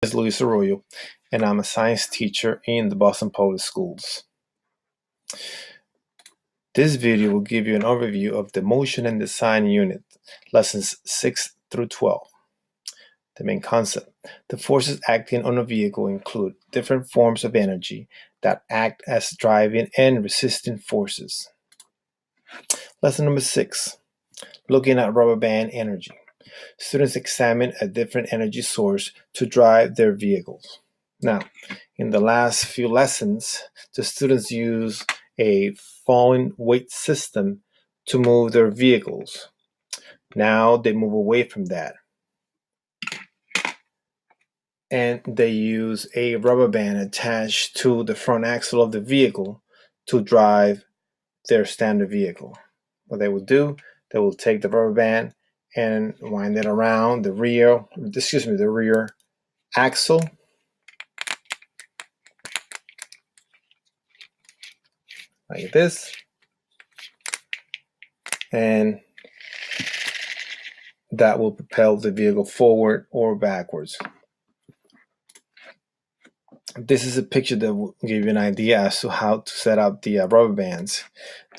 Is Luis Arroyo, and I'm a science teacher in the Boston Public Schools. This video will give you an overview of the Motion and Design Unit, lessons 6 through 12. The main concept. The forces acting on a vehicle include different forms of energy that act as driving and resisting forces. Lesson number 6. Looking at rubber band energy. Students examine a different energy source to drive their vehicles. Now, in the last few lessons, the students use a falling weight system to move their vehicles. Now they move away from that. And they use a rubber band attached to the front axle of the vehicle to drive their standard vehicle. What they will do, they will take the rubber band and wind it around the rear axle, like this, and that will propel the vehicle forward or backwards. This is a picture that will give you an idea as to how to set up the rubber bands.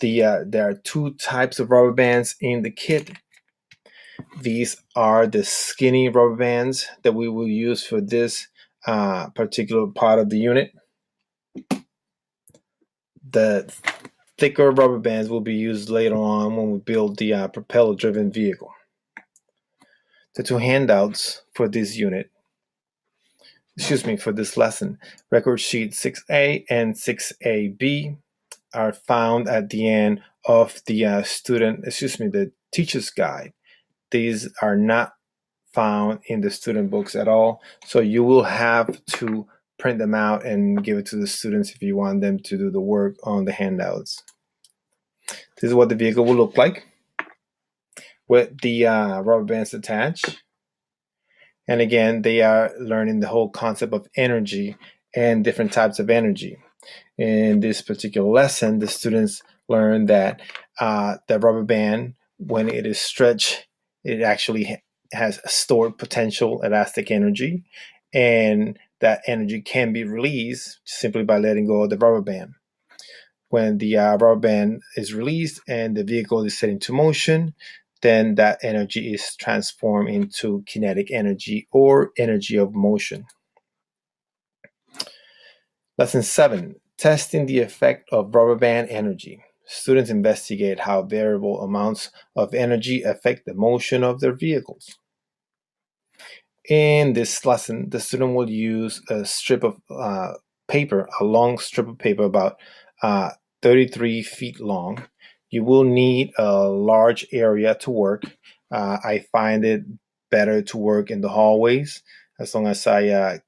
There are two types of rubber bands in the kit. These are the skinny rubber bands that we will use for this particular part of the unit. The thicker rubber bands will be used later on when we build the propeller-driven vehicle. The two handouts for this for this lesson, record sheet 6A and 6AB, are found at the end of the the teacher's guide. These are not found in the student books at all, so you will have to print them out and give it to the students if you want them to do the work on the handouts. This is what the vehicle will look like with the rubber bands attached. And again, they are learning the whole concept of energy and different types of energy. In this particular lesson, the students learn that the rubber band, when it is stretched, it actually has a stored potential elastic energy, and that energy can be released simply by letting go of the rubber band. When the rubber band is released and the vehicle is set into motion, then that energy is transformed into kinetic energy or energy of motion. Lesson 7, testing the effect of rubber band energy. Students investigate how variable amounts of energy affect the motion of their vehicles. In this lesson, the student will use a strip of paper, a long strip of paper about 33 feet long. You will need a large area to work. I find it better to work in the hallways as long as I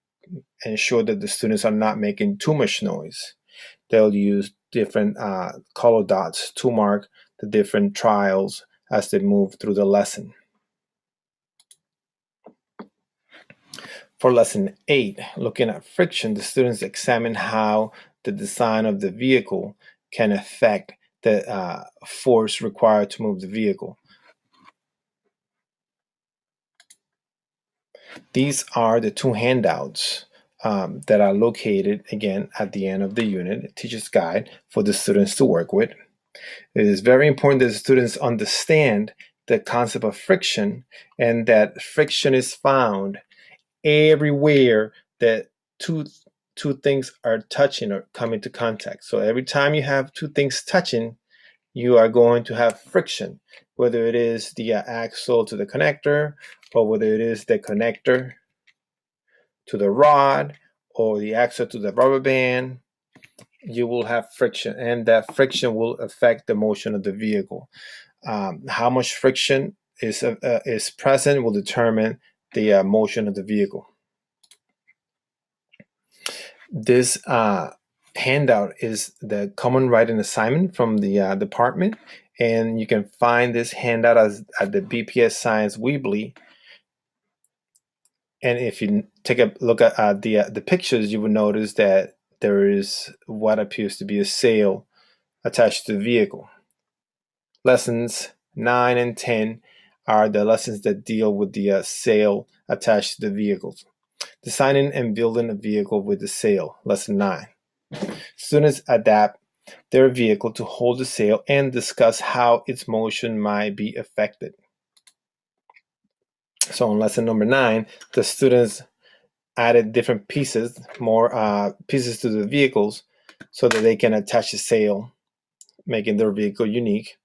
ensure that the students are not making too much noise. They'll use different color dots to mark the different trials as they move through the lesson. For lesson 8, looking at friction, the students examine how the design of the vehicle can affect the force required to move the vehicle. These are the two handouts that are located again at the end of the unit, a teacher's guide for the students to work with. It is very important that the students understand the concept of friction, and that friction is found everywhere that two things are touching or come into contact. So every time you have two things touching, you are going to have friction, whether it is the axle to the connector, or whether it is the connector to the rod, or the axle to the rubber band. You will have friction, and that friction will affect the motion of the vehicle. How much friction is present will determine the motion of the vehicle. This handout is the common writing assignment from the department, and you can find this handout at the BPS Science Weebly. And if you take a look at the pictures, you will notice that there is what appears to be a sail attached to the vehicle. Lessons 9 and 10 are the lessons that deal with the sail attached to the vehicles. Designing and building a vehicle with the sail, lesson 9. Students adapt their vehicle to hold the sail and discuss how its motion might be affected. So in lesson number 9, the students added different pieces, more pieces to the vehicles so that they can attach a sail, making their vehicle unique.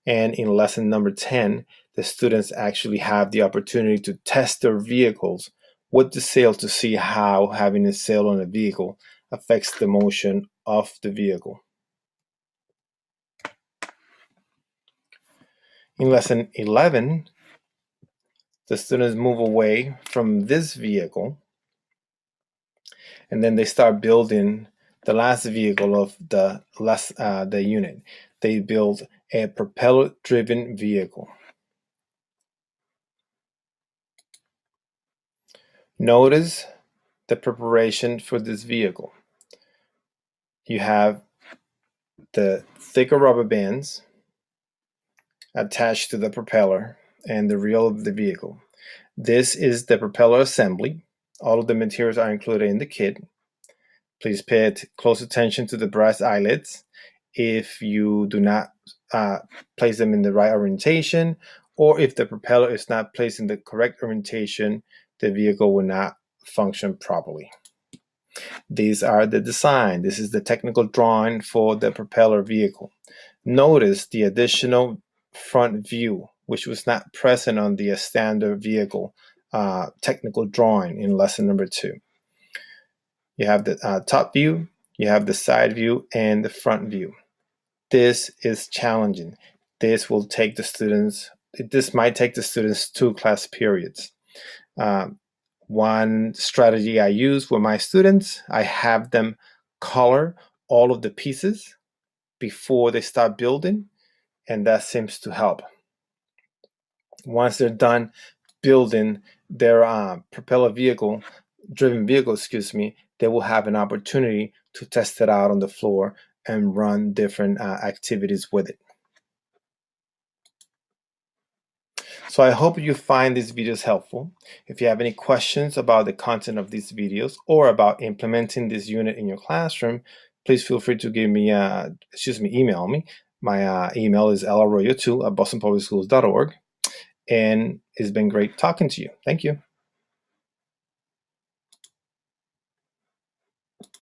And in lesson number 10, the students actually have the opportunity to test their vehicles with the sail to see how having a sail on a vehicle affects the motion of the vehicle. In lesson 11, the students move away from this vehicle and then they start building the last vehicle of the unit. They build a propeller-driven vehicle. Notice the preparation for this vehicle. You have the thicker rubber bands attached to the propeller and the reel of the vehicle. This is the propeller assembly. All of the materials are included in the kit. Please pay close attention to the brass eyelets. If you do not place them in the right orientation, or if the propeller is not placed in the correct orientation, the vehicle will not function properly. These are the design. This is the technical drawing for the propeller vehicle. Notice the additional front view, which was not present on the standard vehicle technical drawing in lesson number 2. You have the top view, you have the side view, and the front view. This is challenging. This might take the students 2 class periods. One strategy I use with my students, I have them color all of the pieces before they start building, and that seems to help. Once they're done building their propeller driven vehicle, they will have an opportunity to test it out on the floor and run different activities with it. So I hope you find these videos helpful. If you have any questions about the content of these videos or about implementing this unit in your classroom, please feel free to give me, email me. My email is larroyo2@bostonpublicschools.org. And it's been great talking to you. Thank you.